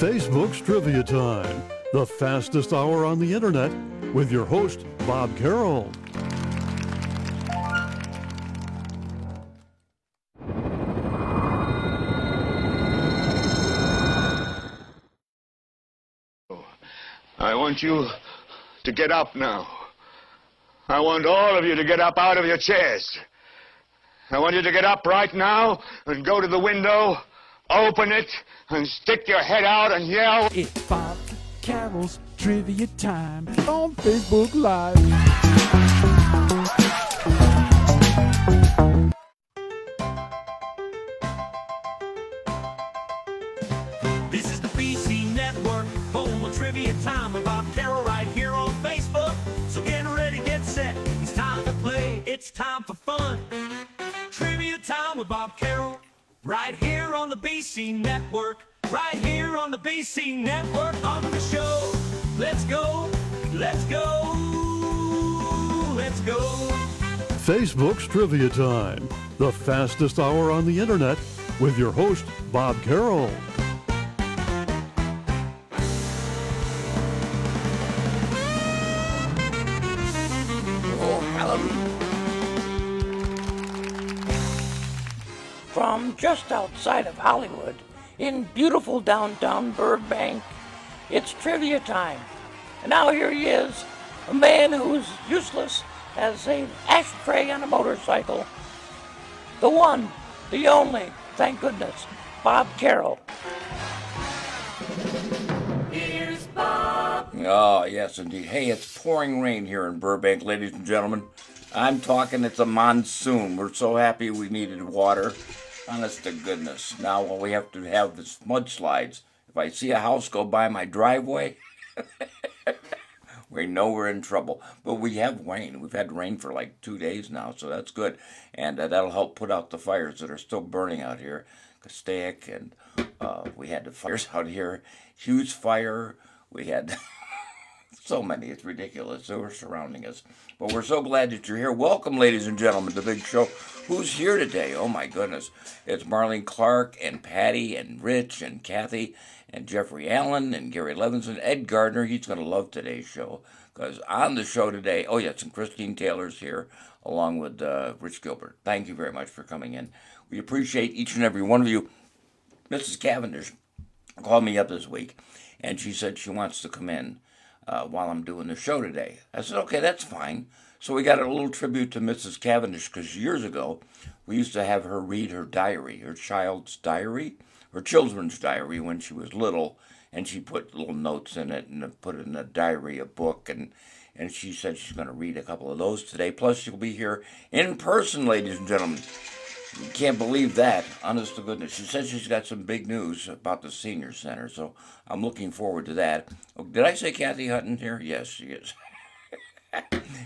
Facebook's Trivia Time, the fastest hour on the internet, with your host, Bob Carroll. I want you to get up now. I want all of you to get up out of your chairs. I want you to get up right now and go to the window, open it, and stick your head out and yell. It's Bob Carroll's Trivia Time on Facebook Live. This is the BC Network, home of Trivia Time with Bob Carroll right here on Facebook. So get ready, get set, it's time to play, it's time for fun. Trivia Time with Bob Carroll, right here on the BC Network, right here on the BC Network on the show. Let's go, let's go, let's go. Facebook's Trivia Time, the fastest hour on the internet, with your host, Bob Carroll. From just outside of Hollywood, in beautiful downtown Burbank, it's Trivia Time. And now here he is, a man who's useless as an ashtray on a motorcycle. The one, the only, thank goodness, Bob Carroll. Here's Bob. Oh, yes, indeed. Hey, it's pouring rain here in Burbank, ladies and gentlemen. I'm talking, it's a monsoon. We're so happy we needed water. Honest to goodness. Now all we have to have is mudslides. If I see a house go by my driveway, we know we're in trouble. But we have rain. We've had rain for like 2 days now, so that's good. And that'll help put out the fires that are still burning out here. Castaic, and we had the fires out here. Huge fire. We had so many. It's ridiculous. They were surrounding us. But we're so glad that you're here. Welcome, ladies and gentlemen, to the big show. Who's here today? Oh, my goodness. It's Marlene Clark and Patty and Rich and Kathy and Jeffrey Allen and Gary Levinson. Ed Gardner, he's going to love today's show. Because on the show today, oh, yes, and Christine Taylor's here, along with Rich Gilbert. Thank you very much for coming in. We appreciate each and every one of you. Mrs. Cavendish called me up this week, and she said she wants to come in while I'm doing the show today. I said, okay, that's fine. So we got a little tribute to Mrs. Cavendish, because years ago, we used to have her read her diary, her children's diary when she was little, and she put little notes in it and put it in a diary, a book, and she said she's going to read a couple of those today. Plus, she'll be here in person, ladies and gentlemen. You can't believe that, honest to goodness. She said she's got some big news about the senior center, so I'm looking forward to that. Oh, did I say Kathy Hutton here? Yes, she is.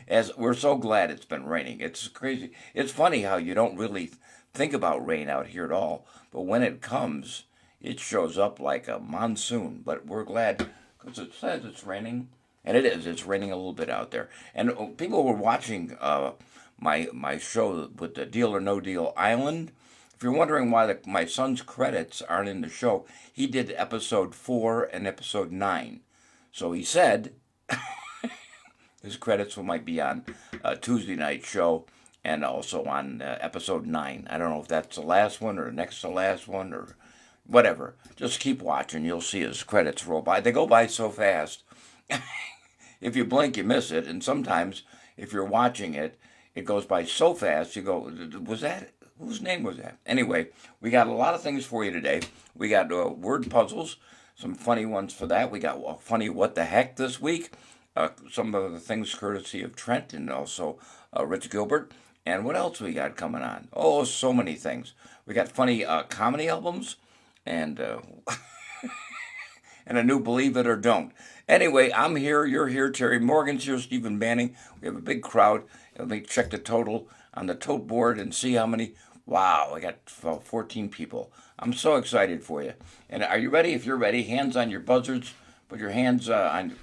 As we're so glad it's been raining. It's crazy. It's funny how you don't really think about rain out here at all, but when it comes, it shows up like a monsoon. But we're glad because it says it's raining, and it is. It's raining a little bit out there. And people were watching my show with the Deal or No Deal Island. If you're wondering why my son's credits aren't in the show, he did episode 4 and episode 9. So he said his credits might be on Tuesday night show and also on episode 9. I don't know if that's the last one or next to last one or whatever. Just keep watching. You'll see his credits roll by. They go by so fast. If you blink, you miss it. And sometimes, if you're watching it, it goes by so fast, you go, was that, whose name was that? Anyway, we got a lot of things for you today. We got word puzzles, some funny ones for that. We got funny what the heck this week. Some of the things courtesy of Trent and also Rich Gilbert. And what else we got coming on? Oh, so many things. We got funny comedy albums and and a new Believe It or Don't. Anyway, I'm here, you're here, Terry Morgan's here, Stephen Banning. We have a big crowd. Let me check the total on the tote board and see how many. Wow, I got 14 people. I'm so excited for you. And are you ready? If you're ready, hands on your buzzards. Put your hands on.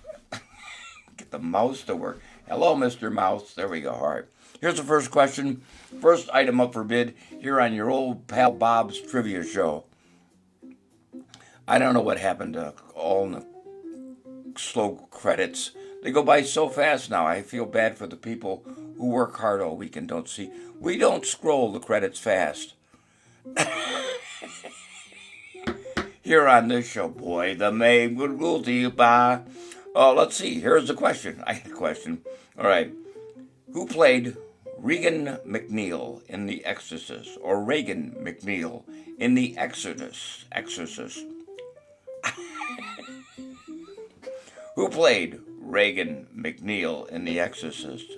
Get the mouse to work. Hello, Mr. Mouse. There we go. All right. Here's the first question. First item up for bid here on your old pal Bob's Trivia Show. I don't know what happened to all the slow credits. They go by so fast now. I feel bad for the people who work hard all week and don't see. We don't scroll the credits fast. Here on this show, boy, the maid would rule to you by. Oh, let's see. Here's the question. I got a question. All right. Who played Regan McNeil in The Exorcist, or Reagan McNeil in The Exorcist? Who played Reagan McNeil in The Exorcist?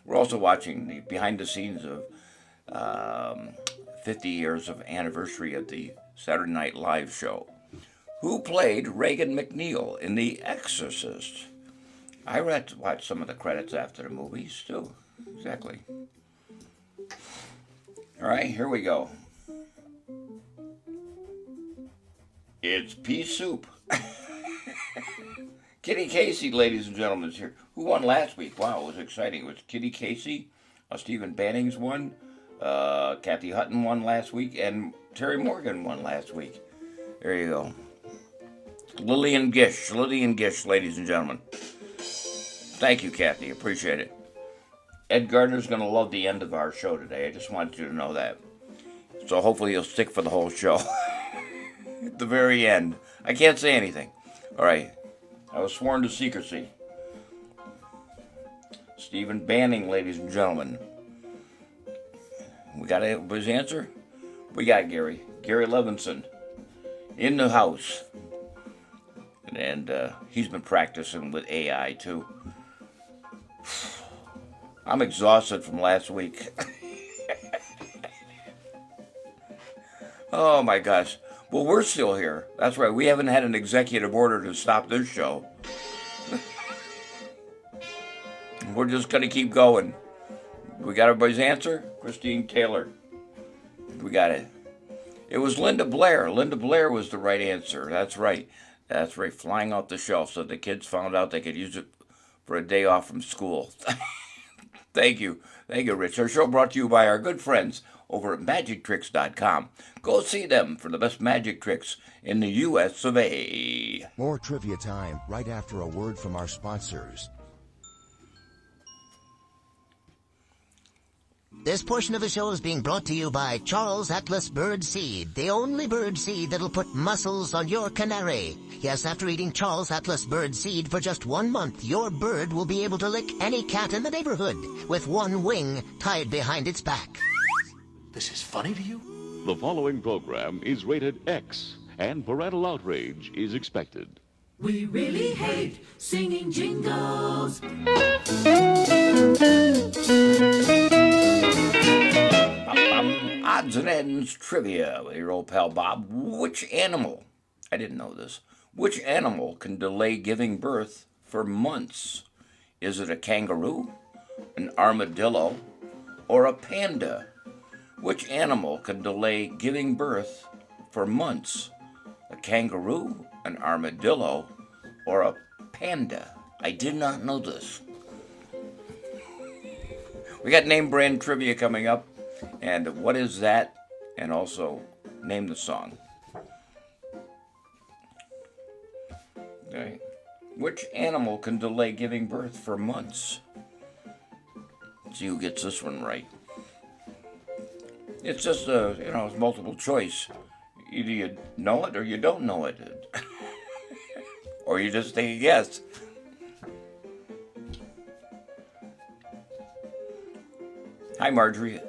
We're also watching the behind the scenes of 50 years of anniversary of the Saturday Night Live show. Who played Reagan McNeil in The Exorcist? I read to watch some of the credits after the movies, too. Exactly. All right, here we go. It's pea soup. Kitty Casey, ladies and gentlemen, is here. Who won last week? Wow, it was exciting. It was Kitty Casey. Stephen Bannings won. Kathy Hutton won last week. And Terry Morgan won last week. There you go. Lillian Gish, ladies and gentlemen. Thank you, Kathy. Appreciate it. Ed Gardner's going to love the end of our show today. I just wanted you to know that. So hopefully you'll stick for the whole show. At the very end. I can't say anything. All right. I was sworn to secrecy. Stephen Banning, ladies and gentlemen. We got his answer? We got Gary. Gary Levinson. In the house. And he's been practicing with AI, too. I'm exhausted from last week. Oh, my gosh. Well, we're still here. That's right. We haven't had an executive order to stop this show. We're just going to keep going. We got everybody's answer? Christine Taylor. We got it. It was Linda Blair. Linda Blair was the right answer. That's right. That's right. Flying off the shelf so the kids found out they could use it for a day off from school. Thank you. Thank you, Rich. Our show brought to you by our good friends over at MagicTricks.com. Go see them for the best magic tricks in the U.S. of A. More trivia time right after a word from our sponsors. This portion of the show is being brought to you by Charles Atlas Bird Seed, the only bird seed that'll put muscles on your canary. Yes, after eating Charles Atlas Bird Seed for just 1 month, your bird will be able to lick any cat in the neighborhood with one wing tied behind its back. This is funny to you? The following program is rated X, and parental outrage is expected. We really hate singing jingles. Odds and ends trivia with your old pal Bob. Which animal, I didn't know this, which animal can delay giving birth for months? Is it a kangaroo, an armadillo, or a panda? Which animal can delay giving birth for months? A kangaroo, an armadillo, or a panda? I did not know this. We got name brand trivia coming up. And what is that? And also, name the song. Okay. Which animal can delay giving birth for months? Let's see who gets this one right. It's just it's multiple choice. Either you know it or you don't know it. Or you just take a guess. Hi, Marjorie.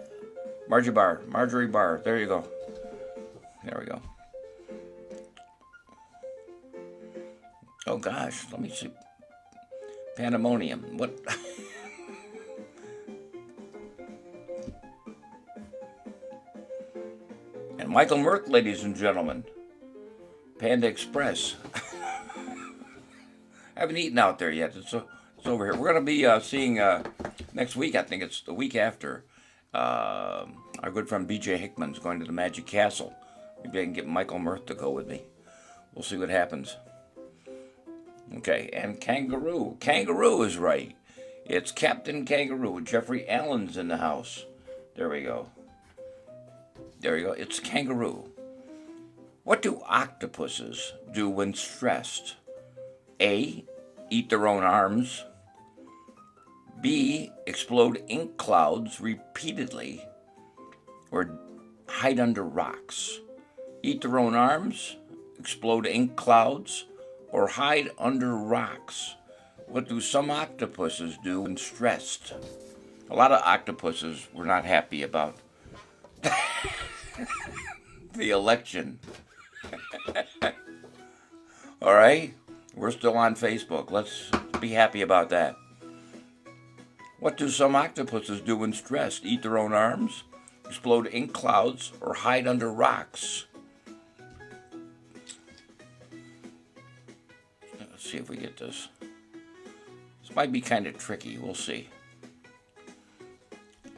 Marjorie Barr. There you go. There we go. Oh gosh, let me see. Pandemonium. What? And Michael Merck, ladies and gentlemen. Panda Express. I haven't eaten out there yet. It's over here. We're going to be seeing next week. I think it's the week after. Our good friend B.J. Hickman's going to the Magic Castle. Maybe I can get Michael Mirth to go with me. We'll see what happens. Okay, and kangaroo. Kangaroo is right. It's Captain Kangaroo. Jeffrey Allen's in the house. There we go. There you go. It's kangaroo. What do octopuses do when stressed? A. Eat their own arms. B. Explode ink clouds repeatedly. Or hide under rocks. Eat their own arms, explode ink clouds, or hide under rocks. What do some octopuses do when stressed? A lot of octopuses were not happy about the election. All right? We're still on Facebook. Let's be happy about that. What do some octopuses do when stressed? Eat their own arms, explode ink clouds, or hide under rocks? Let's see if we get this. This might be kind of tricky. We'll see.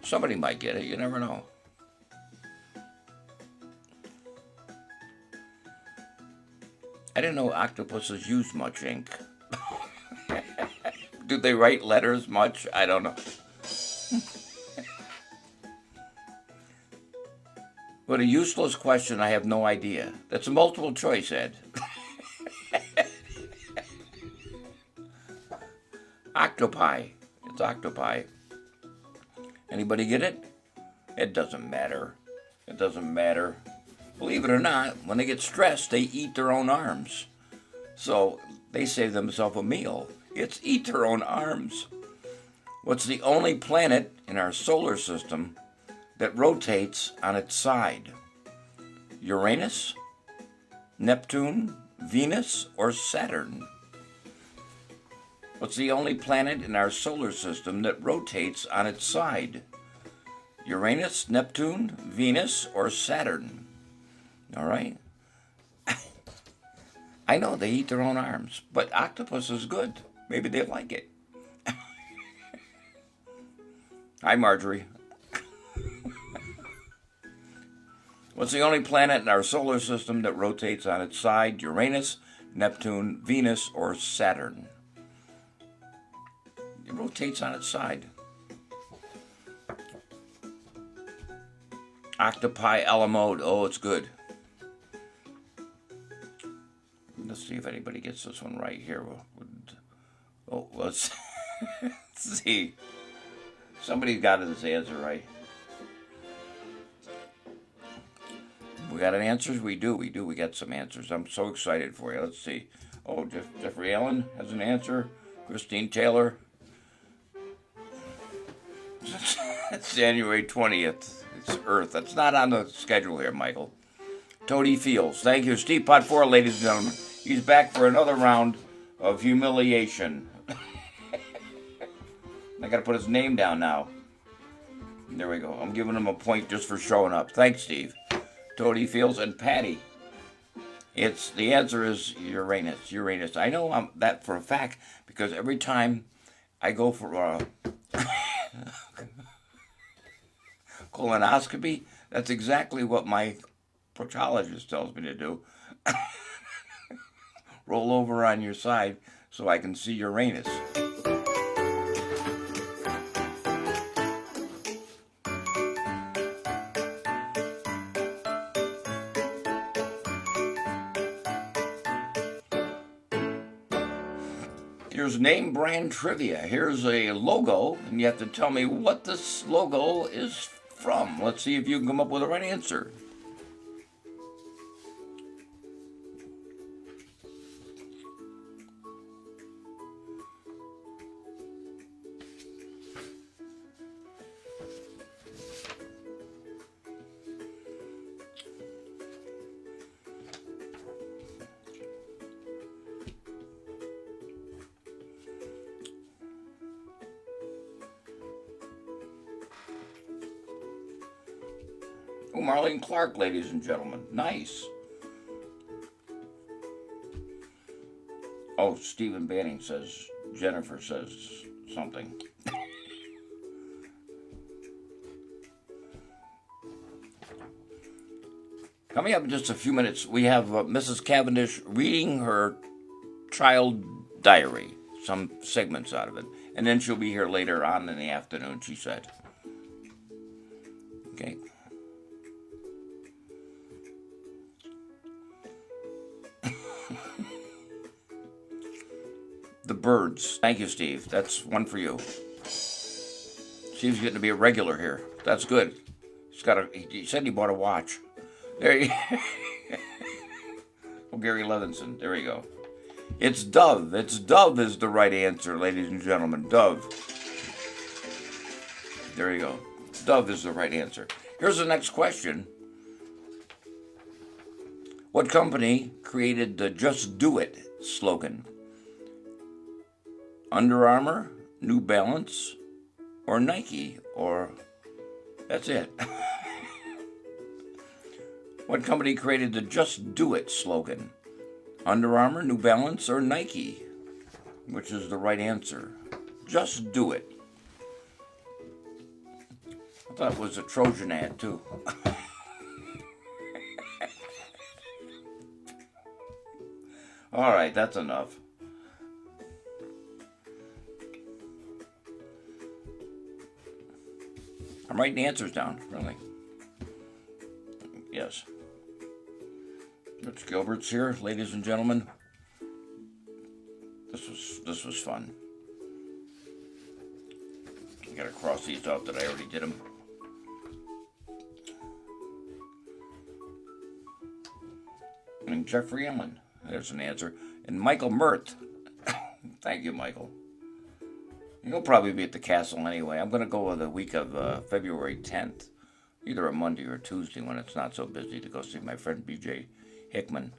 Somebody might get it. You never know. I didn't know octopuses use much ink. Do they write letters much? I don't know. What a useless question. I have no idea. That's a multiple choice, Ed. Octopi. It's octopi. Anybody get it? It doesn't matter. It doesn't matter. Believe it or not, when they get stressed, they eat their own arms. So they save themselves a meal. It's eat their own arms. What's the only planet in our solar system that rotates on its side? Uranus, Neptune, Venus, or Saturn? What's the only planet in our solar system that rotates on its side? Uranus, Neptune, Venus, or Saturn? All right? I know they eat their own arms, but octopus is good. Maybe they like it. Hi, Marjorie. What's the only planet in our solar system that rotates on its side? Uranus, Neptune, Venus, or Saturn? It rotates on its side. Octopi a la mode. Oh, it's good. Let's see if anybody gets this one right here. Oh, let's see. Somebody's got this answer right. We got an answers? We do. We got some answers. I'm so excited for you. Let's see. Oh, Jeffrey Allen has an answer. Christine Taylor. It's January 20th. It's Earth. That's not on the schedule here, Michael. Toady Fields. Thank you. Steve Pot 4, ladies and gentlemen. He's back for another round of humiliation. I got to put his name down now. There we go. I'm giving him a point just for showing up. Thanks, Steve. Toady Fields and Patty. The answer is Uranus. Uranus. I know that for a fact because every time I go for colonoscopy, that's exactly what my proctologist tells me to do. Roll over on your side so I can see Uranus. Here's name brand trivia. Here's a logo, and you have to tell me what this logo is from. Let's see if you can come up with the right answer. Oh, Marlene Clark, ladies and gentlemen. Nice. Oh, Stephen Banning says, Jennifer says something. Coming up in just a few minutes, we have Mrs. Cavendish reading her child diary, some segments out of it. And then she'll be here later on in the afternoon, she said. Okay. the Byrds. Thank you, Steve. That's one for you. Steve's getting to be a regular here. That's good. He said he bought a watch. There you Oh, Gary Levinson. There we go. It's Dove. It's Dove is the right answer, ladies and gentlemen. Dove. There you go. Dove is the right answer. Here's the next question. What company created the Just Do It slogan? Under Armour, New Balance, or Nike, or that's it. What company created the Just Do It slogan? Under Armour, New Balance, or Nike? Which is the right answer? Just do it. I thought it was a Trojan ad, too. All right, that's enough. I'm writing the answers down, really. Yes. Rich Gilbert's here, ladies and gentlemen. This was fun. I gotta cross these out that I already did them. And Jeffrey Ellen, there's an answer. And Michael Mirth. Thank you, Michael. You'll probably be at the castle anyway. I'm gonna go the week of February 10th. Either a Monday or a Tuesday when it's not so busy, to go see my friend B.J. Hickman.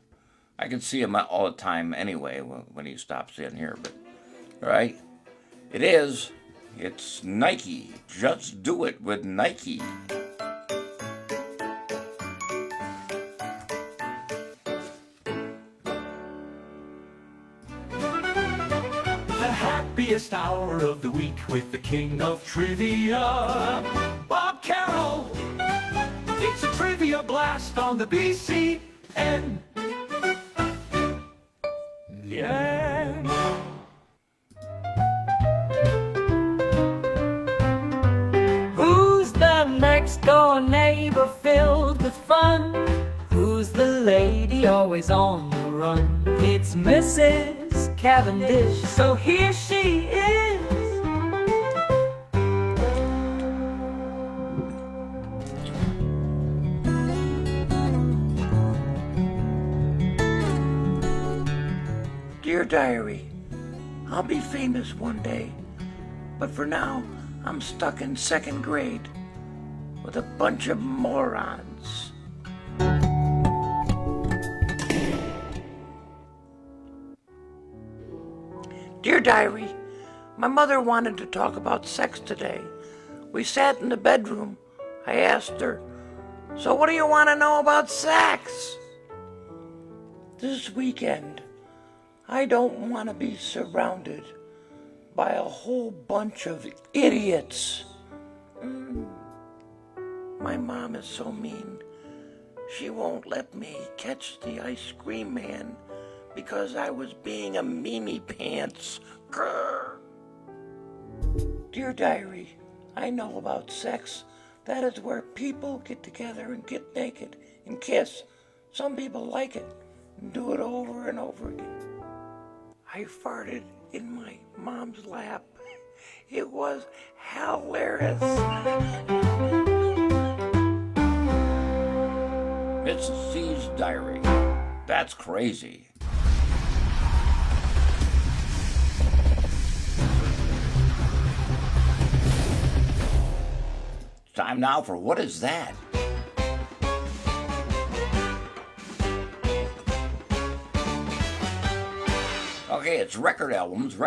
I can see him all the time anyway when he stops in here, but all right. It's Nike. Just do it with Nike. The happiest hour of the week with the king of trivia, Bob Carroll. It's a trivia blast on the BCN. Yeah. Who's the next door neighbor filled with fun? Who's the lady always on the run? It's Mrs. Cavendish, so here she is. Dear Diary, I'll be famous one day, but for now, I'm stuck in second grade with a bunch of morons. Dear Diary, my mother wanted to talk about sex today. We sat in the bedroom. I asked her, "So what do you want to know about sex?" This weekend, I don't want to be surrounded by a whole bunch of idiots. My mom is so mean. She won't let me catch the ice cream man because I was being a Mimi Pants. Grr. Dear Diary, I know about sex. That is where people get together and get naked and kiss. Some people like it and do it over and over again. I farted in my mom's lap. It was hilarious. It's C's diary. That's crazy. Time now for What Is That? Okay, it's record albums.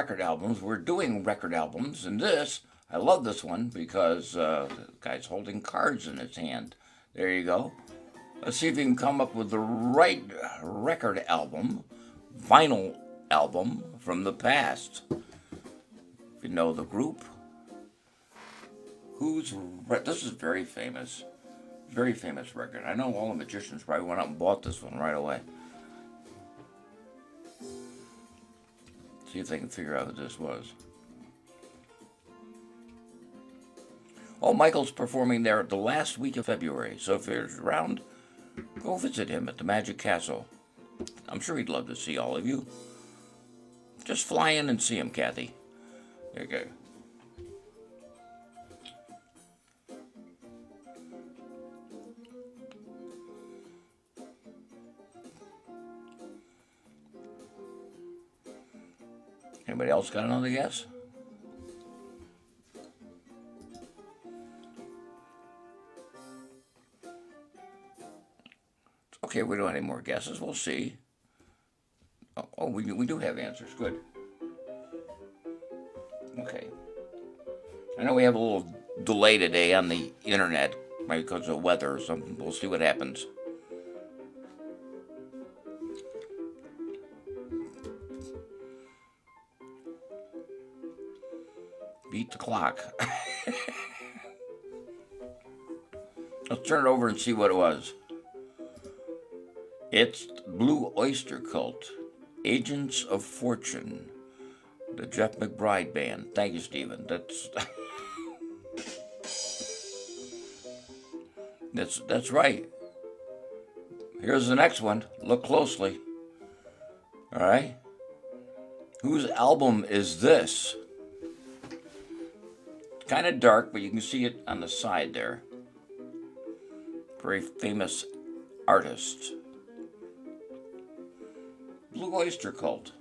We're doing record albums, and I love this one because the guy's holding cards in his hand. There you go. Let's see if you can come up with the right record album, vinyl album from the past. If you know the group. This is very famous record. I know all the magicians probably went out and bought this one right away. See if they can figure out who this was. Oh, Michael's performing there the last week of February. So if you're around, go visit him at the Magic Castle. I'm sure he'd love to see all of you. Just fly in and see him, Kathy. There you go. Anybody else got another guess? Okay, we don't have any more guesses. We'll see. Oh, we do have answers. Good. Okay. I know we have a little delay today on the internet, maybe because of weather or something. We'll see what happens. Beat the clock. Let's turn it over and see what it was. It's Blue Oyster Cult, Agents of Fortune, the Jeff McBride Band. Thank you, Stephen. That's right. Here's the next one. Look closely. All right. Whose album is this? It's kind of dark, but you can see it on the side there. Very famous artist. Blue Oyster Cult.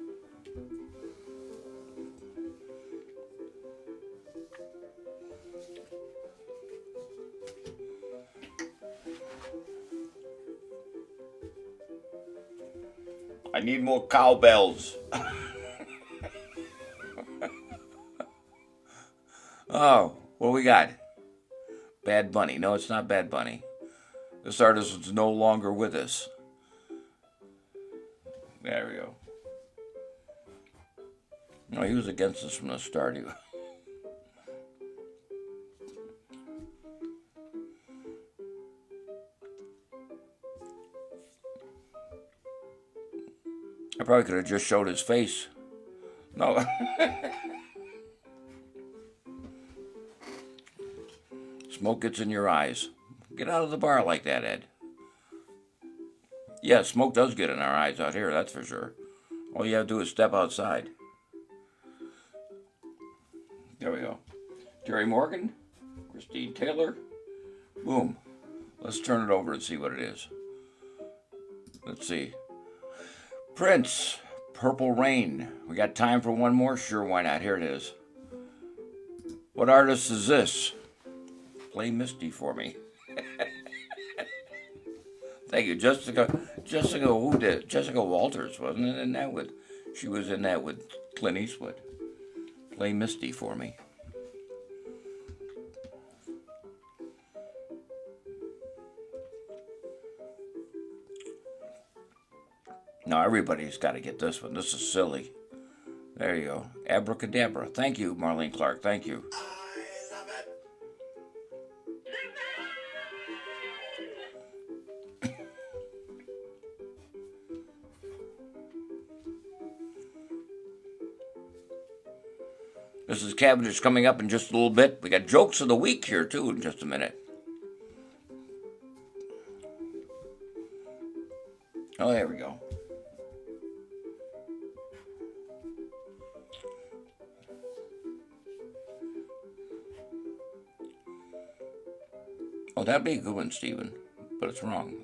I need more cowbells. Oh, what do we got? Bad Bunny. No, it's not Bad Bunny. This artist is no longer with us. There we go. No, he was against us from the start. I probably could have just showed his face. No. Smoke gets in your eyes. Get out of the bar like that, Ed. Yeah, smoke does get in our eyes out here, that's for sure. All you have to do is step outside. There we go. Jerry Morgan, Christine Taylor. Boom. Let's turn it over and see what it is. Let's see. Prince, Purple Rain. We got time for one more? Sure, why not? Here it is. What artist is this? Play Misty for me. Thank you, Jessica. Who did? Jessica Walters, wasn't it? In that with, she was in that with Clint Eastwood. Play Misty for me. Now everybody's got to get this one. This is silly. There you go. Abracadabra. Thank you, Marlene Clark. Thank you. Mrs. Cavendish coming up in just a little bit. We got jokes of the week here, too, in just a minute. Oh, there we go. Oh, that'd be a good one, Stephen. But it's wrong.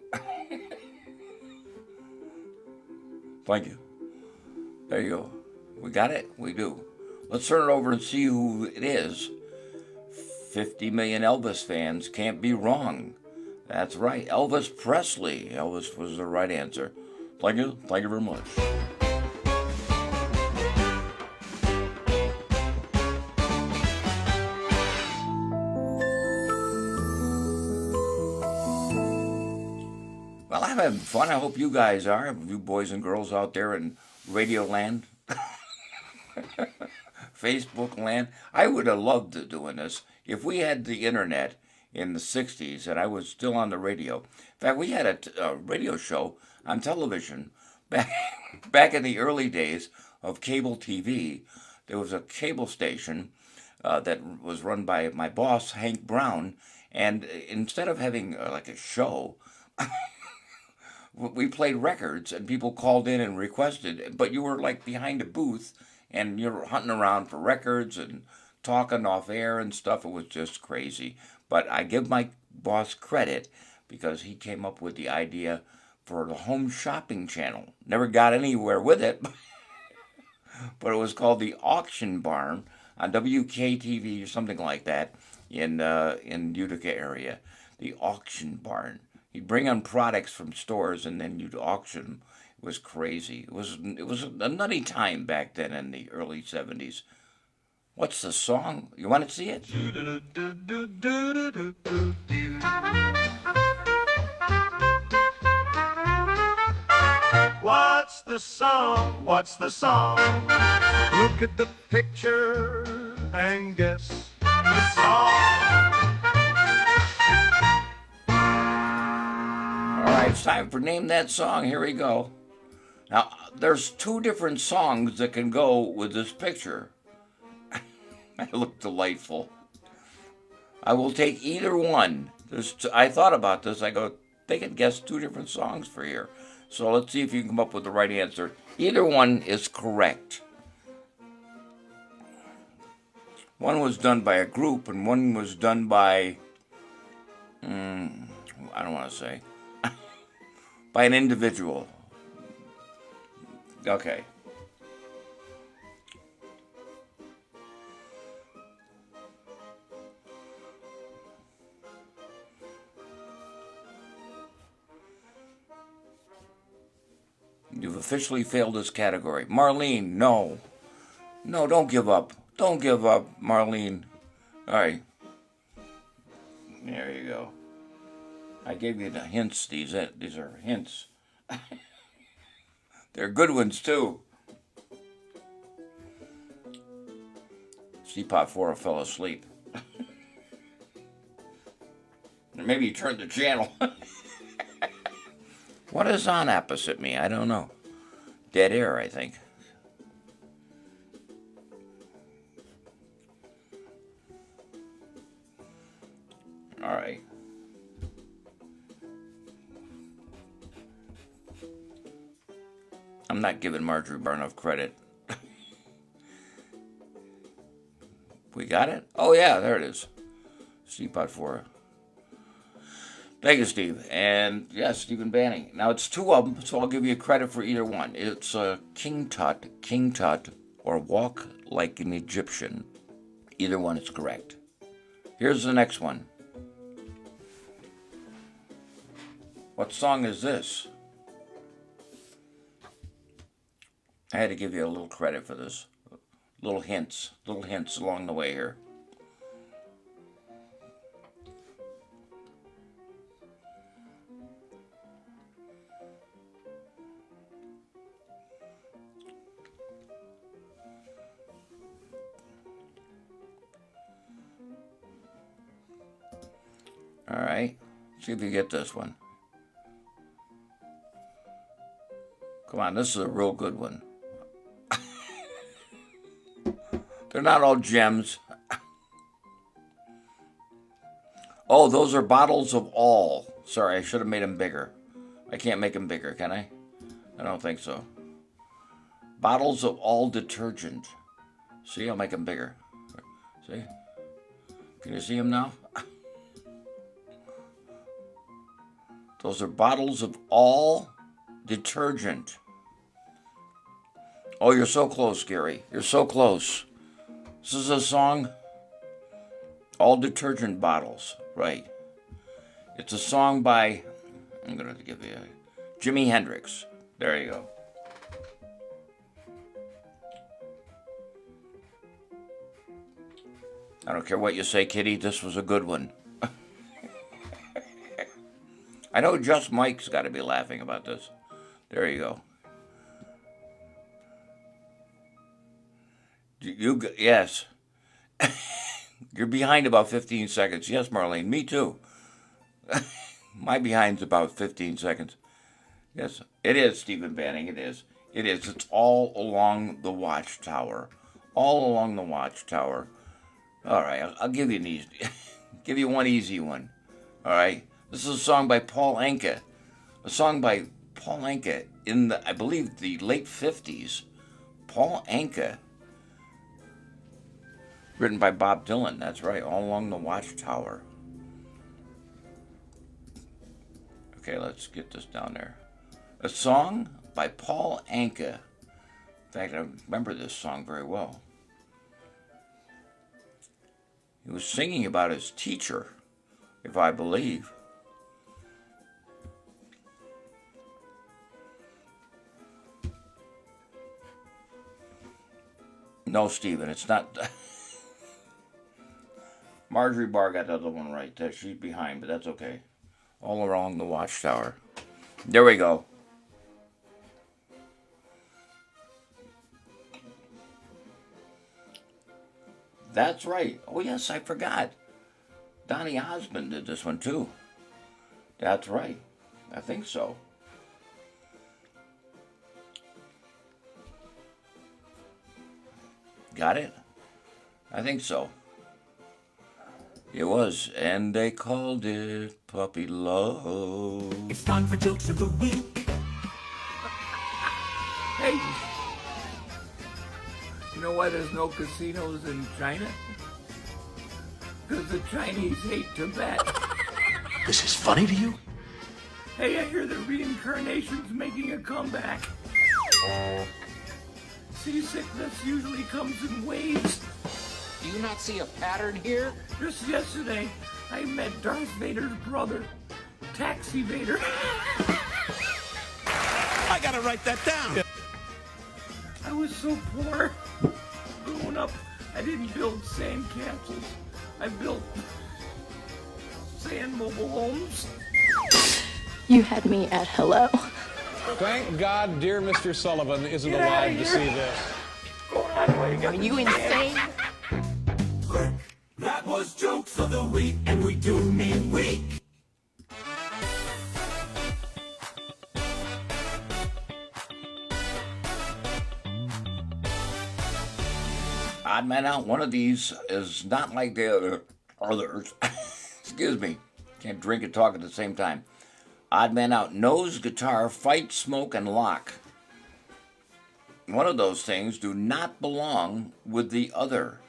Thank you. There you go. We got it? We do. Let's turn it over and see who it is. 50 million Elvis fans can't be wrong. That's right, Elvis Presley. Elvis was the right answer. Thank you. Thank you very much. Well, I'm having fun. I hope you guys are. You boys and girls out there in Radio Land. Facebook land. I would have loved doing this if we had the internet in the 60s and I was still on the radio. In fact, we had a radio show on television back in the early days of cable TV. There was a cable station that was run by my boss, Hank Brown, and instead of having like a show, we played records and people called in and requested, but you were like behind a booth and you're hunting around for records and talking off air and stuff. It was just crazy. But I give my boss credit because he came up with the idea for the home shopping channel. Never got anywhere with it, but it was called the Auction Barn on WKTV or something like that in Utica area. The Auction Barn. You'd bring on products from stores and then you'd auction them. It was crazy. It was a nutty time back then in the early 70s. What's the song? You want to see it? What's the song? What's the song? Look at the picture and guess the song. All right, it's time for Name That Song. Here we go. Now, there's two different songs that can go with this picture. I look delightful. I will take either one. I thought about this. I go, they can guess two different songs for here. So let's see if you can come up with the right answer. Either one is correct. One was done by a group and one was done by, I don't want to say, by an individual. Okay. You've officially failed this category. Marlene, no. No, don't give up. Don't give up, Marlene. All right. There you go. I gave you the hints. These are hints. They're good ones, too. Teapot 4 fell asleep. Maybe he turned the channel. What is on opposite me? I don't know. Dead air, I think. All right. I'm not giving Marjorie Barr enough credit. We got it? Oh, yeah, there it is. Teapot 4. Thank you, Steve. And yes, Stephen Banning. Now it's two of them, so I'll give you credit for either one. It's King Tut, or Walk Like an Egyptian. Either one is correct. Here's the next one. What song is this? I had to give you a little credit for this. Little hints along the way here. All right, see if you get this one. Come on, this is a real good one. They're not all gems. Oh, those are bottles of all. Sorry, I should have made them bigger. I can't make them bigger, can I? I don't think so. Bottles of all detergent. See, I'll make them bigger. See? Can you see them now? Those are bottles of all detergent. Oh, you're so close, Gary. You're so close. This is a song, All Detergent Bottles, right. It's a song by, I'm going to give you, Jimi Hendrix. There you go. I don't care what you say, Kitty, this was a good one. I know Just Mike's got to be laughing about this. There you go. Yes. You're behind about 15 seconds. Yes, Marlene, me too. My behind's about 15 seconds. Yes, it is, Stephen Banning, it is. It is. It's All Along the Watchtower. All Along the Watchtower. All right, I'll give you an easy, give you one easy one. All right, this is a song by Paul Anka, a song by Paul Anka in I believe, the late 50s. Paul Anka, written by Bob Dylan. That's right, All Along the Watchtower. Okay, let's get this down there. A song by Paul Anka. In fact, I remember this song very well. He was singing about his teacher, if I believe. No, Stephen, it's not. Marjorie Barr got the other one right. She's behind, but that's okay. All Along the Watchtower. There we go. That's right. Oh, yes, I forgot. Donny Osmond did this one, too. That's right. I think so. Got it? I think so. It was, and they called it Puppy Love. It's time for Jokes of the Week. Hey, you know why there's no casinos in China? Because the Chinese hate Tibet. This is funny to you? Hey, I hear the reincarnation's making a comeback. Seasickness usually comes in waves. Do you not see a pattern here? Just yesterday, I met Darth Vader's brother, Taxi Vader. I gotta write that down. I was so poor. Growing up, I didn't build sand castles. I built sand mobile homes. You had me at hello. Thank God dear Mr. Sullivan isn't alive to see this. Are you insane? That was Jokes of the Week, and we do mean week. Odd Man Out, one of these is not like the others. Excuse me. Can't drink and talk at the same time. Odd Man Out, nose, guitar, fight, smoke, and lock. One of those things do not belong with the other.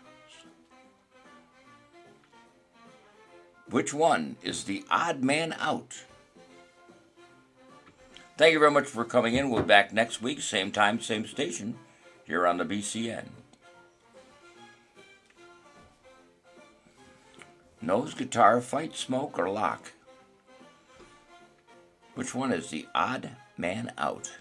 Which one is the odd man out? Thank you very much for coming in. We'll be back next week, same time, same station, here on the BCN. Nose, guitar, fight, smoke, or lock. Which one is the odd man out?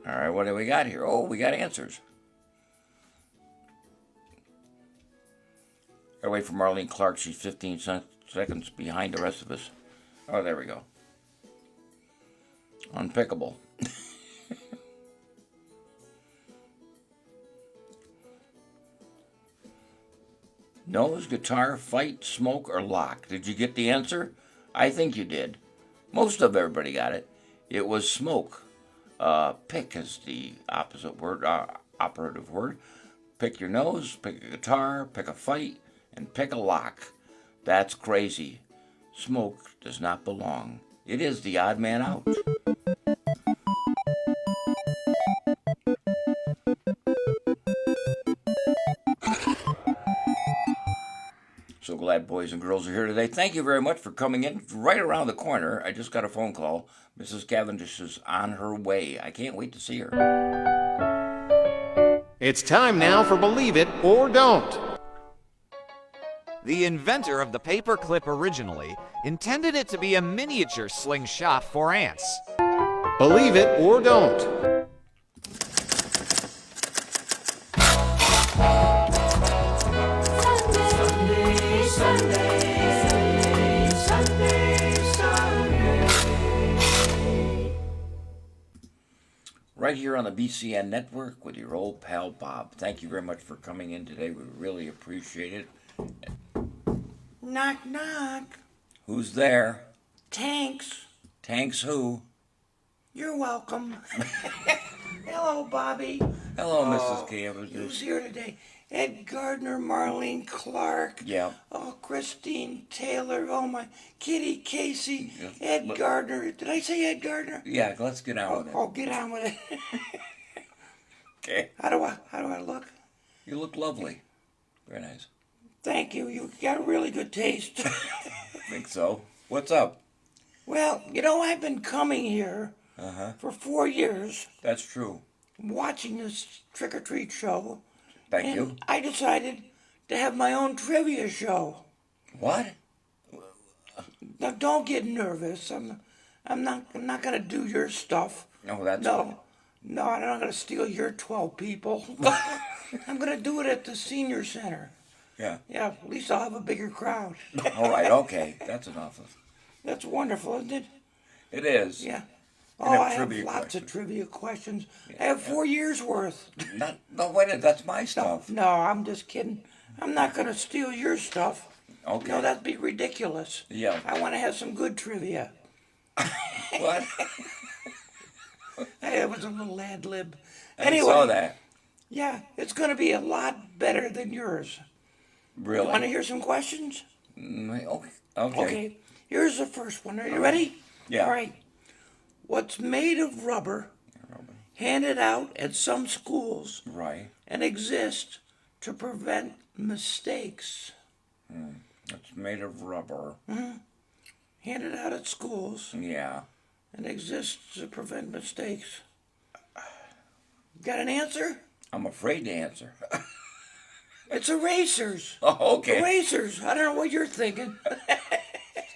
All right, what do we got here? Oh, we got answers. Gotta wait for Marlene Clark. She's 15 seconds behind the rest of us. Oh, there we go. Unpickable. Nose, guitar, fight, smoke, or lock. Did you get the answer? I think you did. Most of everybody got it. It was smoke. Pick is the opposite word, operative word. Pick your nose, pick a guitar, pick a fight, and pick a lock. That's crazy. Smoke does not belong. It is the odd man out. So glad boys and girls are here today. Thank you very much for coming in. Right around the corner, I just got a phone call. Mrs. Cavendish is on her way. I can't wait to see her. It's time now for Believe It or Don't. The inventor of the paperclip originally intended it to be a miniature slingshot for ants. Believe it or don't. right here on the BCN Network with your old pal Bob. Thank you very much for coming in today. We really appreciate it. Knock, knock. Who's there? Tanks. Tanks who? You're welcome. Hello, Bobby. Hello, Mrs. Campbell. Who's here today? Ed Gardner, Marlene Clark. Yeah. Oh, Christine Taylor. Oh, my Kitty Casey. Ed Gardner. Did I say Ed Gardner? Yeah, let's get on with it. Oh, get on with it. Okay. How do I look? You look lovely. Very nice. Thank you. You got really good taste. I think so. What's up? Well, I've been coming here for 4 years. That's true. Watching this trick or treat show. Thank you. I decided to have my own trivia show. What? Now, don't get nervous. I'm not gonna do your stuff. No, that's no. I'm not gonna steal your 12 people. I'm gonna do it at the senior center. Yeah. Yeah, at least I'll have a bigger crowd. All right, okay. That's enough. That's wonderful, isn't it? It is. Yeah. And I have lots of trivia questions. I have 4 years worth. No, wait, that's my stuff. No, I'm just kidding. I'm not going to steal your stuff. Okay. No, that'd be ridiculous. Yeah. I want to have some good trivia. What? Hey, it was a little ad lib. I saw that. Yeah, it's going to be a lot better than yours. Really? Want to hear some questions? Okay. Okay. Here's the first one. Are you ready? Yeah. All right. What's made of rubber, handed out at some schools, right, and exists to prevent mistakes? It's made of rubber. Handed out at schools. Yeah. And exists to prevent mistakes. Got an answer? I'm afraid to answer. It's erasers. Oh, okay. Erasers. I don't know what you're thinking.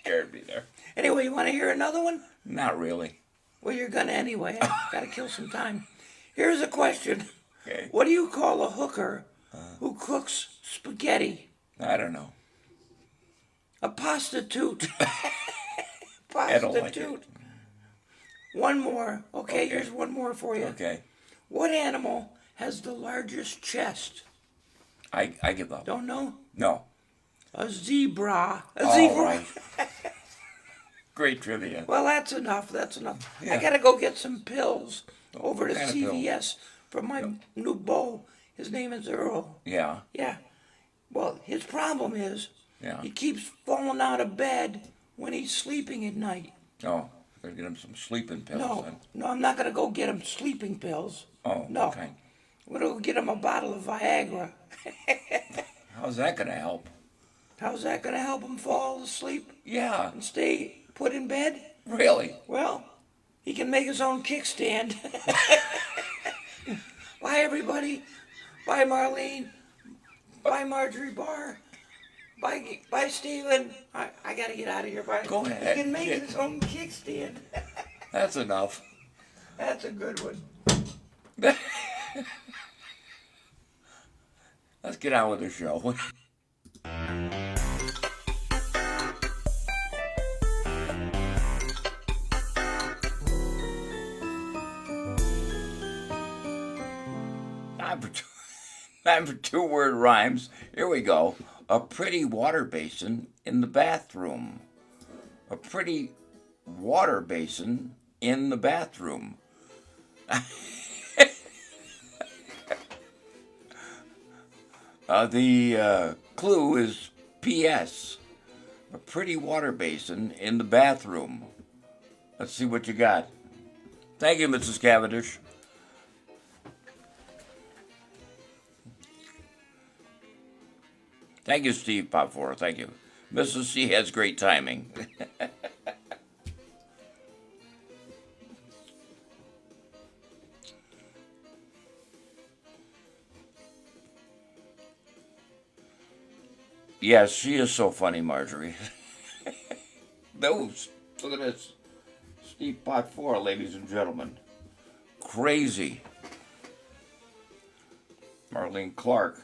Scared me there. Anyway, you want to hear another one? Not really. Well, you're gonna anyway. I gotta kill some time. Here's a question. Okay. What do you call a hooker who cooks spaghetti? I don't know. A prostitute. I don't like Prostitute. One more. Okay, here's one more for you. Okay. What animal has the largest chest? I give up. Don't know? No. A zebra. A All zebra. right. Great trivia. Well, that's enough. That's enough. Yeah. I gotta go get some pills over to What kind of pill? CVS for my new beau. His name is Earl. Yeah. Yeah. Well, his problem is Yeah. he keeps falling out of bed when he's sleeping at night. Oh, gotta get him some sleeping pills. No, then. no, I'm not gonna go get him sleeping pills. Oh, No. okay. I'm gonna go get him a bottle of Viagra. How's that gonna help? How's that gonna help him fall asleep Yeah. and stay put in bed? Really? Well, he can make his own kickstand. Bye, everybody. Bye, Marlene. Bye, Marjorie Barr. Bye, Stephen. I gotta get out of here. Bye. Go ahead. He can make Get- his own kickstand. That's enough. That's a good one. Let's get on with the show. Time for two-word rhymes. Here we go. A pretty water basin in the bathroom. A pretty water basin in the bathroom. The clue is P.S. A pretty water basin in the bathroom. Let's see what you got. Thank you, Mrs. Cavendish. Thank you, Steve Popfor. Thank you. Mrs. C has great timing. Yes, she is so funny, Marjorie. Those, look at this. Steve Pot 4, ladies and gentlemen. Crazy. Marlene Clark.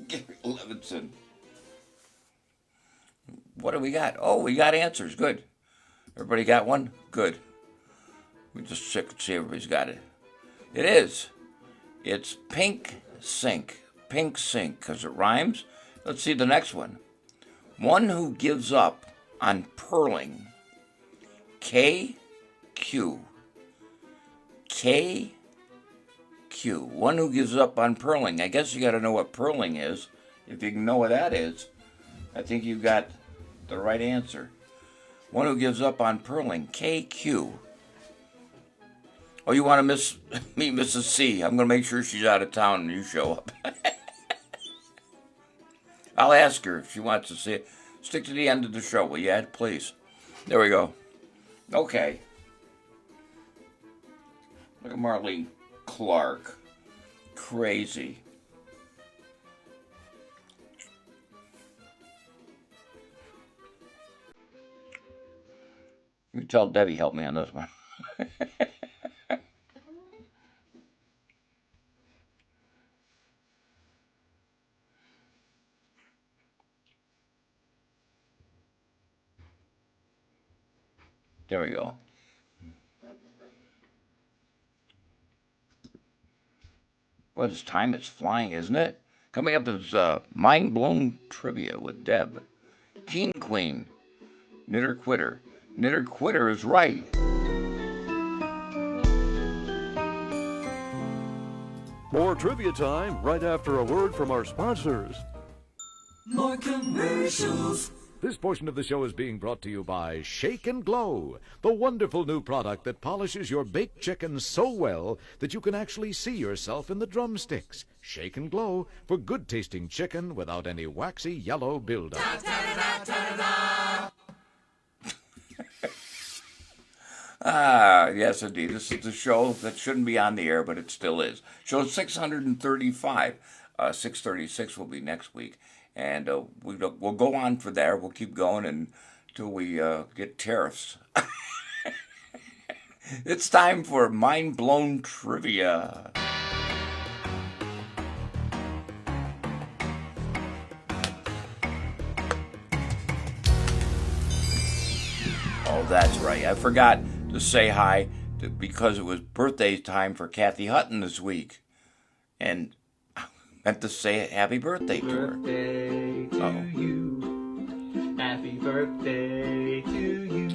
Gary Levinson. What do we got? Oh, we got answers. Good. Everybody got one? Good. We just check and see everybody's got it. It is. It's pink sink. Pink sink, because it rhymes. Let's see the next one. One who gives up on purling. KQ. KQ. One who gives up on purling. I guess you got to know what purling is. If you can know what that is, I think you got the right answer. One who gives up on purling. KQ. Oh, you want to meet Mrs. C? I'm going to make sure she's out of town and you show up. I'll ask her if she wants to see it. Stick to the end of the show, will you, Ed? Please. There we go. Okay. Look at Marlene Clark. Crazy. You tell Debbie help me on this one. There we go. Well, this time it's flying, isn't it? Coming up is Mind Blown Trivia with Deb. King Queen. Knitter Quitter. Knitter Quitter is right. More trivia time right after a word from our sponsors. More commercials. This portion of the show is being brought to you by Shake and Glow, the wonderful new product that polishes your baked chicken so well that you can actually see yourself in the drumsticks. Shake and Glow for good-tasting chicken without any waxy yellow buildup. Yes, indeed. This is the show that shouldn't be on the air, but it still is. Show 635. 636 will be next week. And we'll go on for there. We'll keep going until we get tariffs. It's time for Mind Blown Trivia. Oh, that's right. I forgot to say hi because it was birthday time for Kathy Hutton this week. And meant to say happy birthday to her. Birthday to you. Happy birthday to you.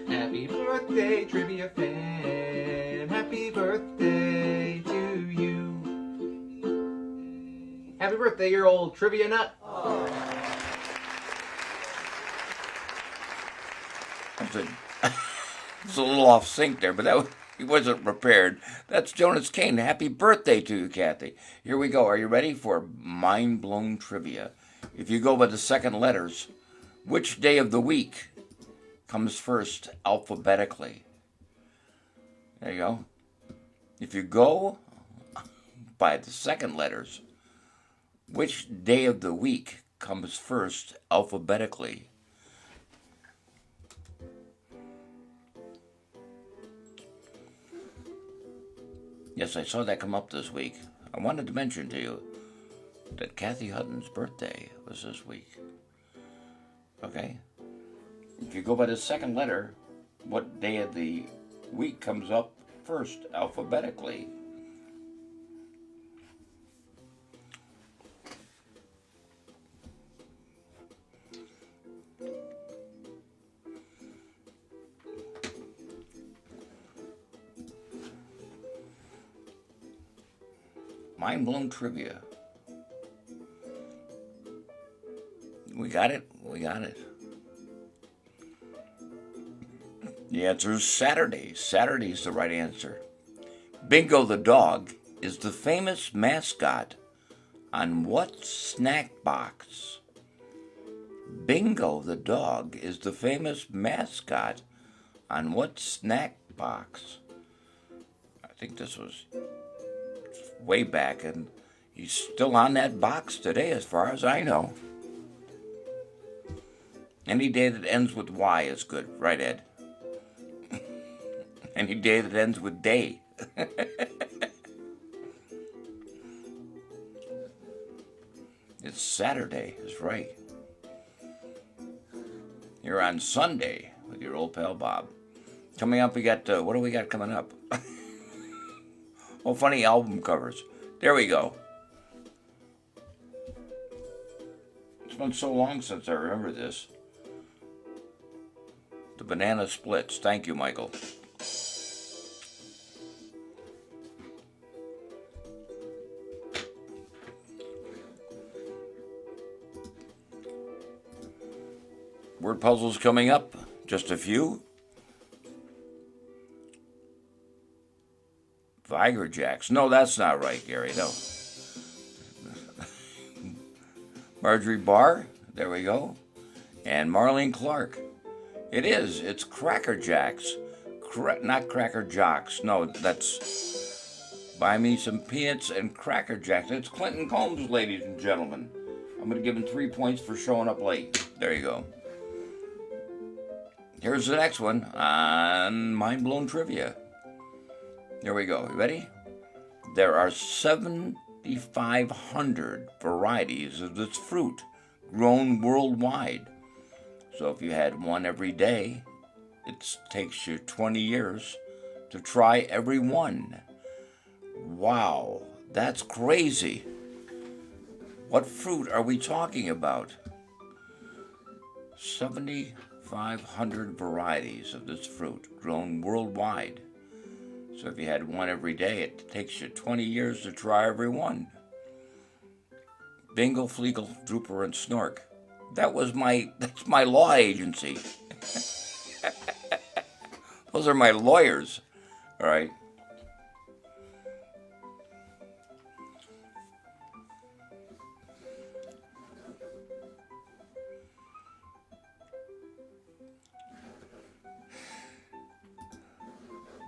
Happy birthday, trivia fan. Happy birthday to you. Happy birthday, you old trivia nut. It's a little off sync there, but he wasn't prepared. That's Jonas Kane. Happy birthday to you, Kathy. Here we go. Are you ready for Mind Blown Trivia? If you go by the second letters, which day of the week comes first alphabetically? There you go. If you go by the second letters, which day of the week comes first alphabetically? Yes, I saw that come up this week. I wanted to mention to you that Kathy Hutton's birthday was this week. Okay? If you go by the second letter, what day of the week comes up first alphabetically? Mind Blown Trivia. We got it? We got it. The answer is Saturday. Saturday's the right answer. Bingo the dog is the famous mascot on what snack box? Bingo the dog is the famous mascot on what snack box? I think this was way back, and he's still on that box today as far as I know. Any day that ends with Y is good, right, Ed? Any day that ends with day. It's Saturday, is right. here on Sunday with your old pal Bob. Coming up, we got, what do we got coming up? Oh, funny album covers. There we go. It's been so long since I remember this. The Banana Splits. Thank you, Michael. Word puzzles coming up. Just a few. Viger Jacks. No, that's not right, Gary. No. Marjorie Barr. There we go. And Marlene Clark. It is. It's Cracker Jacks. Not Cracker Jocks. No, that's Buy Me Some Peanuts and Cracker Jacks. It's Clinton Combs, ladies and gentlemen. I'm going to give him 3 points for showing up late. There you go. Here's the next one on Mind Blown Trivia. Here we go. You ready? There are 7,500 varieties of this fruit grown worldwide. So if you had one every day, it takes you 20 years to try every one. Wow, that's crazy. What fruit are we talking about? 7,500 varieties of this fruit grown worldwide. So if you had one every day, it takes you 20 years to try every one. Bingle, Fleagle, Drooper, and Snork. That's my law agency. Those are my lawyers. All right.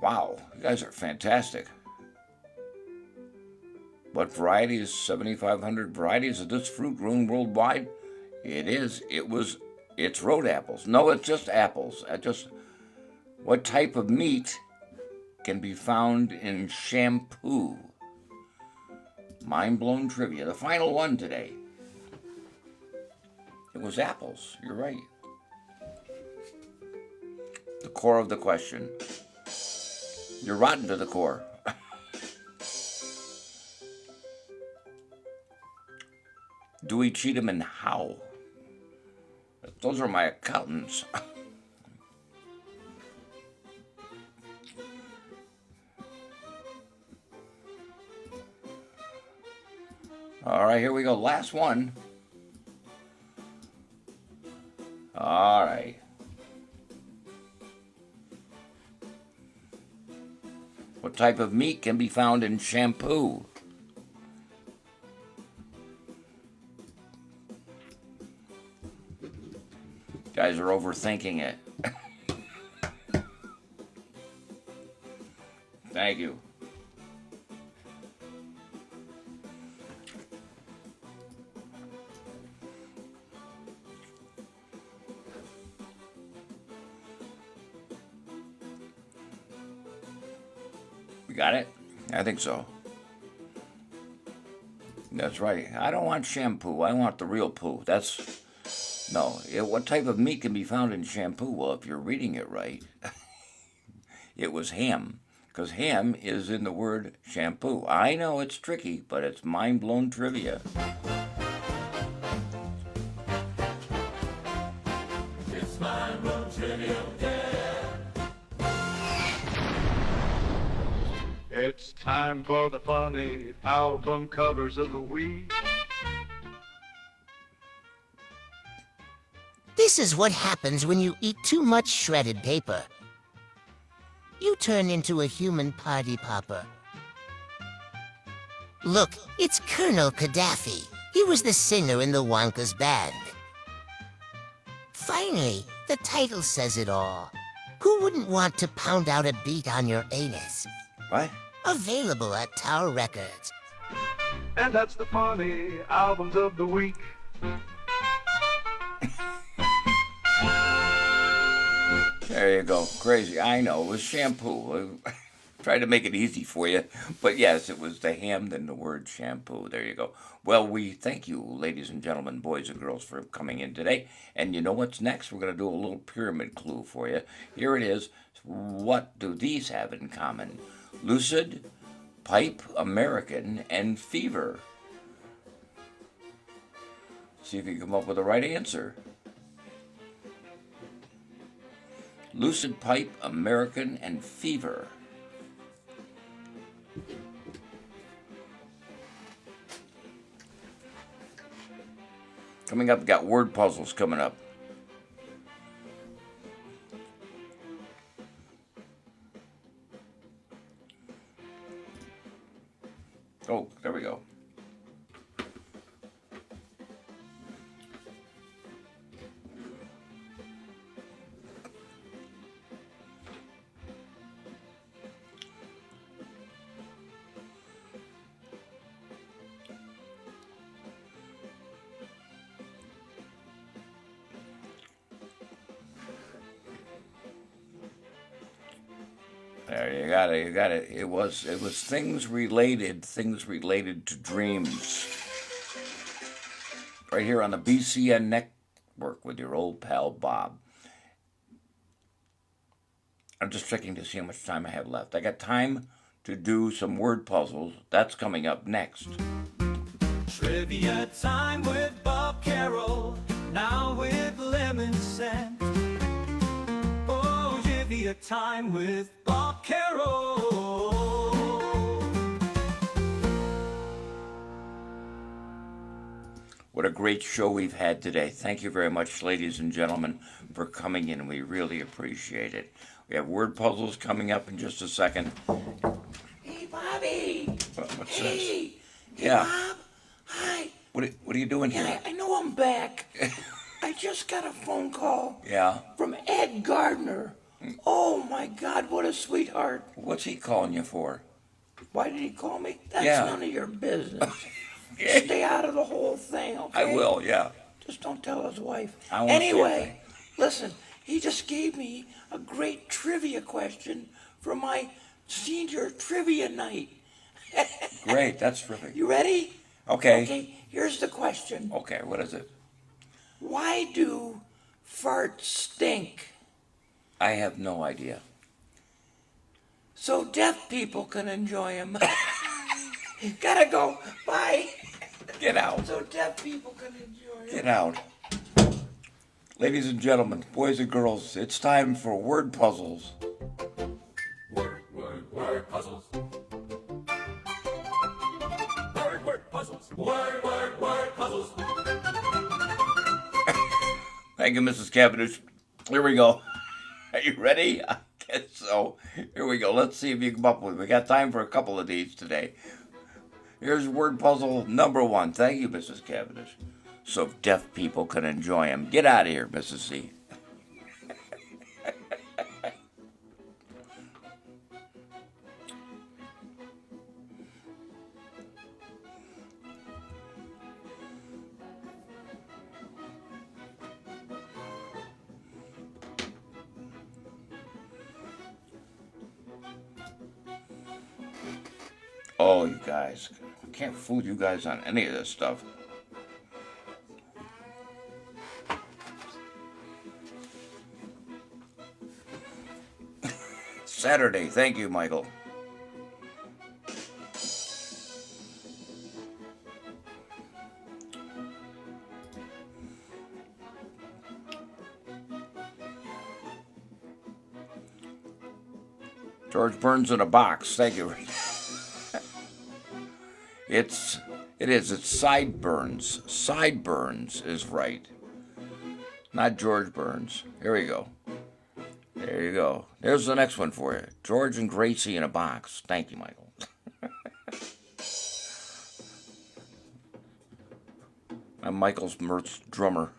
Wow, you guys are fantastic. What varieties, 7,500 varieties of this fruit grown worldwide? It is. It's road apples. No, it's just apples. What type of meat can be found in shampoo? Mind blown trivia. The final one today. It was apples. You're right. The core of the question. You're rotten to the core. Do we cheat them and how? Those are my accountants. All right, here we go. Last one. All right. What type of meat can be found in shampoo? Guys are overthinking it. Thank you. We got it? I think so. That's right. I don't want shampoo. I want the real poo. No. What type of meat can be found in shampoo? Well, if you're reading it right, it was ham. Because ham is in the word shampoo. I know it's tricky, but it's mind-blown trivia. It's mind-blown trivia. It's time for the funny album covers of the week. This is what happens when you eat too much shredded paper. You turn into a human party popper. Look, it's Colonel Gaddafi. He was the singer in the Wonka's band. Finally, the title says it all. Who wouldn't want to pound out a beat on your anus? What? Available at Tower Records. And that's the funny albums of the week. There you go. Crazy. I know. It was shampoo. Tried to make it easy for you. But yes, it was the ham, then the word shampoo. There you go. Well, we thank you, ladies and gentlemen, boys and girls, for coming in today. And you know what's next? We're going to do a little pyramid clue for you. Here it is. What do these have in common? Lucid, pipe, American, and fever. See if you come up with the right answer. Lucid, pipe, American, and fever. Coming up, got word puzzles coming up. Oh, there we go. There, you got it. It was things related to dreams. Right here on the BCN Network with your old pal Bob. I'm just checking to see how much time I have left. I got time to do some word puzzles. That's coming up next. Trivia time with Bob Carroll, now with lemon scent. Oh, trivia time with Bob Carroll. What a great show we've had today. Thank you very much, ladies and gentlemen, for coming in. We really appreciate it. We have word puzzles coming up in just a second. Hey, Bobby. What's hey. this? Hey, Yeah. Bob. Hi. What are you doing here? Yeah, I know I'm back. I just got a phone call Yeah. from Ed Gardner. Oh, my God, what a sweetheart. What's he calling you for? Why did he call me? That's Yeah. none of your business. Stay out of the whole thing, okay? I will, yeah. Just don't tell his wife. I won't say a Anyway, listen, he just gave me a great trivia question for my senior trivia night. Great, that's terrific. You ready? Okay. Okay, here's the question. Okay, what is it? Why do farts stink? I have no idea. So deaf people can enjoy them. Gotta go. Bye. Get out. So deaf people can enjoy them. Get out. Ladies and gentlemen, boys and girls, it's time for word puzzles. Word puzzles. Word puzzles. Word puzzles. Thank you, Mrs. Cavendish. Here we go. Are you ready? I guess so. Here we go. Let's see if you come up with it. We got time for a couple of these today. Here's word puzzle number 1. Thank you, Mrs. Cavendish. So deaf people can enjoy them. Get out of here, Mrs. C. Oh, you guys. I can't fool you guys on any of this stuff. Saturday. Thank you, Michael. George Burns in a box. Thank you. It's sideburns. Sideburns is right. Not George Burns. Here we go. There you go. There's the next one for you. George and Gracie in a box. Thank you, Michael. I'm Michael's Mertz drummer.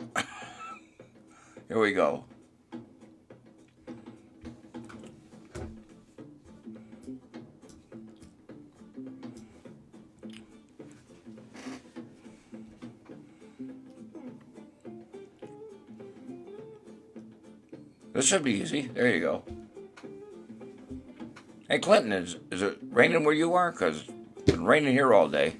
Here we go. This should be easy. There you go. Hey, Clinton, is it raining where you are? Because it's been raining here all day.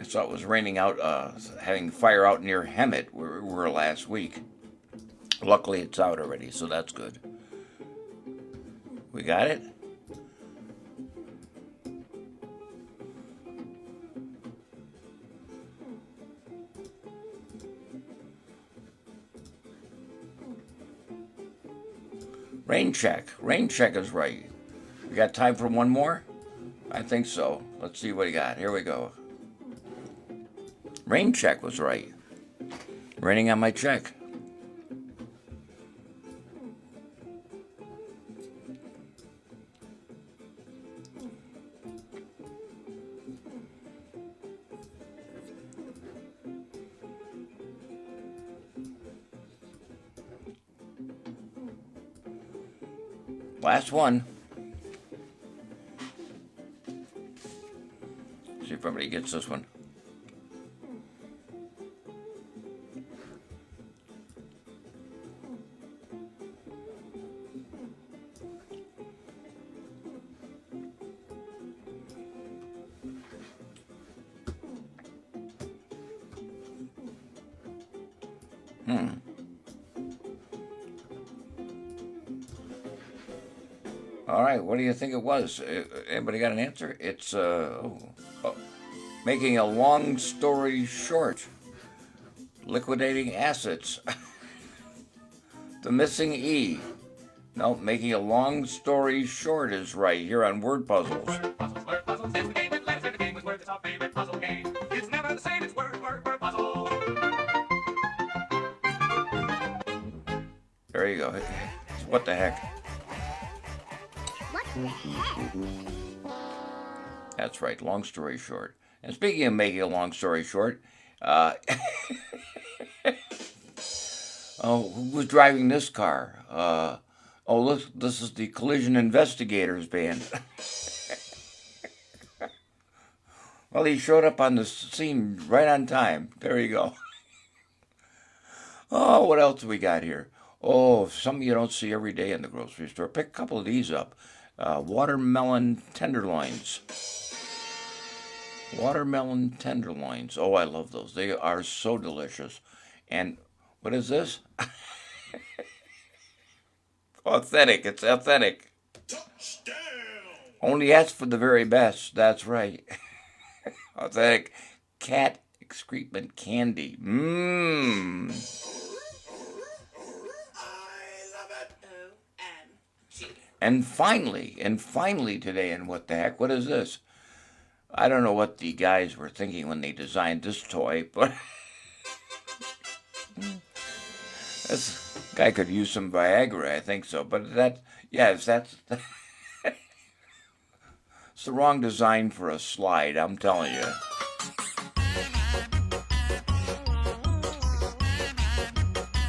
I saw it was raining out, having fire out near Hemet, where we were last week. Luckily, it's out already, so that's good. We got it? Rain check. Rain check is right. We got time for one more? I think so. Let's see what he got. Here we go. Rain check was right. Raining on my check. Last one. See if everybody gets this one. All right, what do you think it was? Anybody got an answer? It's making a long story short, liquidating assets. The missing E. No, making a long story short is right here on Word Puzzles. There you go. What the heck? That's right, long story short. And speaking of making a long story short, oh, who was driving this car? Oh, look, this is the Collision Investigators band. Well, he showed up on the scene right on time. There you go. Oh, what else do we got here? Oh, something you don't see every day in the grocery store. Pick a couple of these up. Watermelon tenderloins. Watermelon tenderloins. Oh, I love those. They are so delicious. And what is this? Authentic. It's authentic. Touchdown. Only ask for the very best. That's right. Authentic cat excrement candy. Mmm. And finally today, and what the heck, what is this? I don't know what the guys were thinking when they designed this toy, but this guy could use some Viagra, I think so. But that's it's the wrong design for a slide, I'm telling you.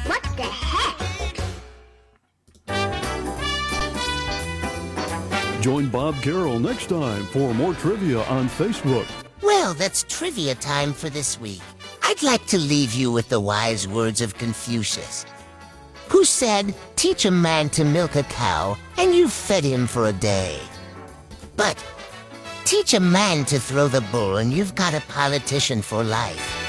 What the heck? Join Bob Carroll next time for more trivia on Facebook. Well, that's trivia time for this week. I'd like to leave you with the wise words of Confucius, who said, "Teach a man to milk a cow, and you've fed him for a day. But teach a man to throw the bull, and you've got a politician for life."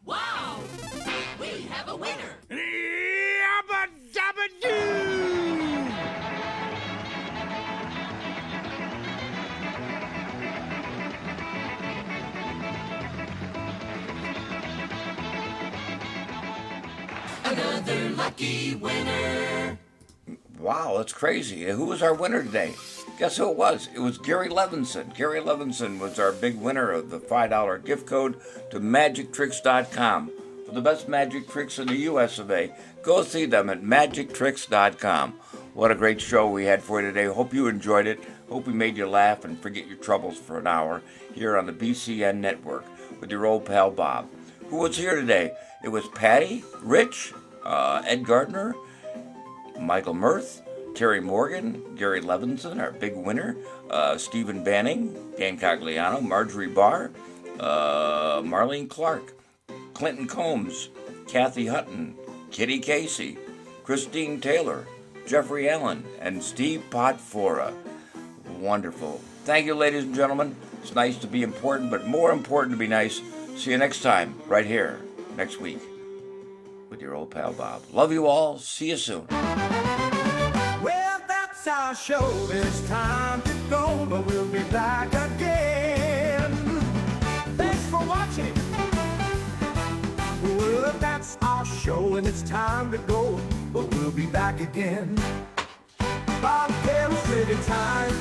Wow! We have a winner! Another lucky winner. Wow, that's crazy. Who was our winner today? Guess who it was? It was Gary Levinson. Gary Levinson was our big winner of the $5 gift code to MagicTricks.com. For the best magic tricks in the US of A, go see them at MagicTricks.com. What a great show we had for you today. Hope you enjoyed it. Hope we made you laugh and forget your troubles for an hour here on the BCN Network with your old pal Bob. Who was here today? It was Patty, Rich, Ed Gardner, Michael Mirth, Terry Morgan, Gary Levinson, our big winner, Stephen Banning, Dan Cagliano, Marjorie Barr, Marlene Clark, Clinton Combs, Kathy Hutton, Kitty Casey, Christine Taylor, Jeffrey Allen, and Steve Potfora. Wonderful. Thank you, ladies and gentlemen. It's nice to be important, but more important to be nice. See you next time, right here, next week, with your old pal Bob. Love you all. See you soon. Well, that's our show. It's time to go, but we'll be back again. Thanks for watching. Well, that's our show, and it's time to go, but we'll be back again. Bob Carroll's Trivia Time.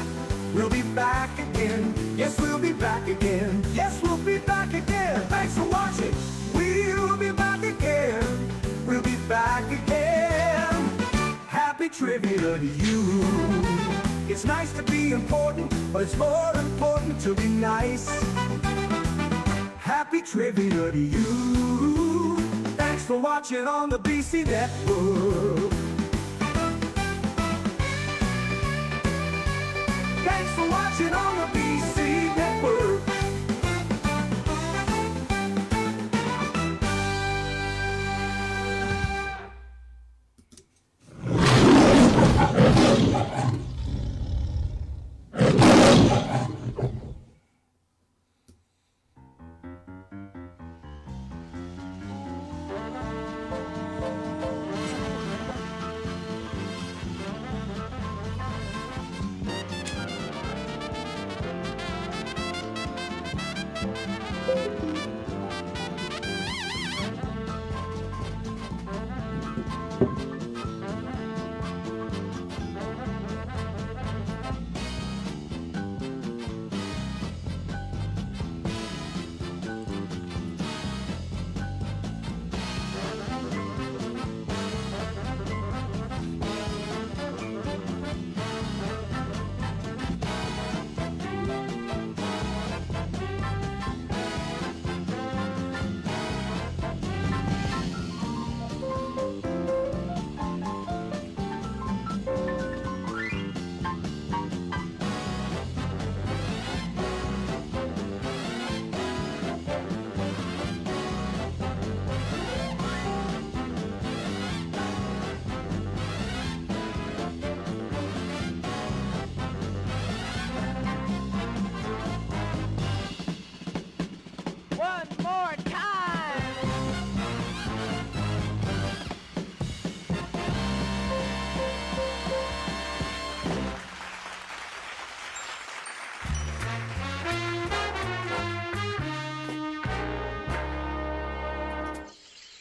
We'll be back again. Yes, we'll be back again. Yes, we'll be back again. Thanks for watching. We'll be back again. We'll be back again. Happy trivia to you. It's nice to be important, but it's more important to be nice. Happy trivia to you. Thanks for watching on the BC Network. Thanks for watching on the BC Network.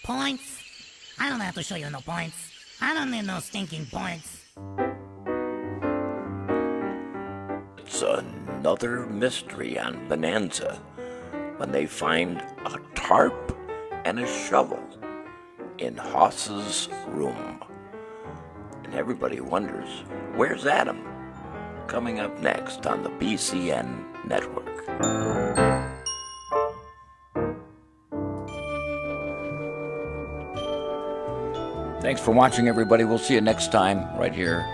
Points? I don't have to show you no points. I don't need no stinking points. It's another mystery on Bonanza when they find a tarp and a shovel in Hoss's room. And everybody wonders, where's Adam? Coming up next on the BCN Network. Thanks for watching, everybody. We'll see you next time right here,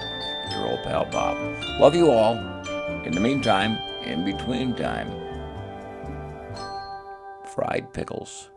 your old pal Bob. Love you all. In the meantime, in between time, fried pickles.